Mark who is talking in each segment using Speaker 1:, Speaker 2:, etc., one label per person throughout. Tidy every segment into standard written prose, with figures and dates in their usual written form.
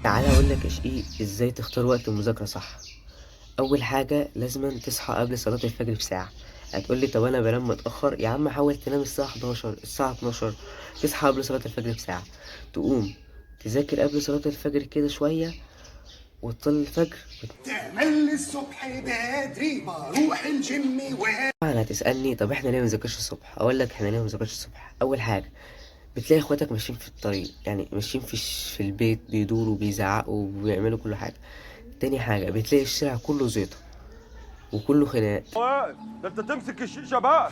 Speaker 1: تعالى اقول لك ايه ازاي تختار وقت المذاكره صح. اول حاجه لازم تصحى قبل صلاه الفجر بساعه. هتقول لي طب انا بنام متاخر يا عم، حاول تنام الساعه 11 الساعه 12، تصحى قبل صلاه الفجر بساعه، تقوم تذاكر قبل صلاه الفجر كده شويه وتصلي الفجر.
Speaker 2: تعمل لي الصبح بدري بروح الجيم
Speaker 1: طبعا هتسالني طب احنا ليه ما بنذاكرش الصبح؟ اقول لك احنا ليه ما بنذاكرش الصبح. اول حاجه بتلاقي اخواتك ماشيين في الطريق، يعني ماشيين في البيت بيدوروا بيزعقوا وبيعملوا كل حاجه. تاني حاجه بتلاقي الشارع كله زيطه وكله خناقات.
Speaker 3: واقف. ده انت تمسك الشيشه بقى.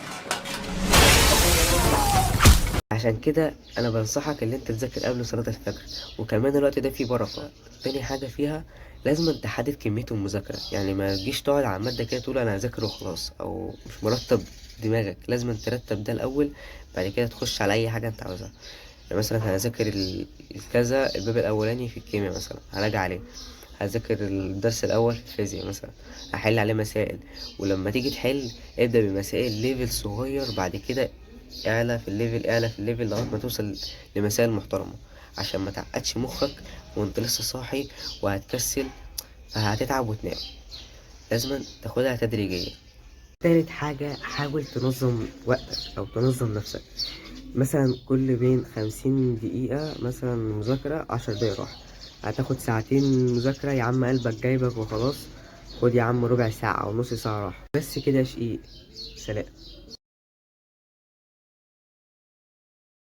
Speaker 1: عشان كده انا بنصحك ان انت تذاكر قبل صلاة الفجر، وكمان الوقت ده فيه بركة. تاني حاجة فيها لازم تحدد كمية المذاكرة، يعني ما تجيش تقعد على المادة كده تقول انا هذاكر وخلاص او مش مرتب دماغك. لازم ترتب ده الاول، بعد كده تخش على اي حاجة انت عاوزها. يعني مثلا هذاكر الكذا الباب الاولاني في الكيمياء مثلا هراجع عليه، هذاكر الدرس الاول في الفيزياء مثلا هحل عليه مسائل. ولما تيجي تحل ابدأ بمسائل ليفل صغير، بعد كده اعلى في الليفل لغاية ما توصل لمسائل محترمة، عشان ما تعقدش مخك وانت لسه صاحي وهتكسل، هتتعب وتنام. لازم تاخدها تدريجيا. تالت حاجة حاول تنظم وقتك أو تنظم نفسك. مثلا كل بين 50 دقيقة مثلا مذاكرة 10 دقايق راحة. هتاخد ساعتين مذاكرة يا عم قلبك جايبك وخلاص، خد يا عم ربع ساعة أو نص ساعة راحة. بس كده يا شقيق، سلام.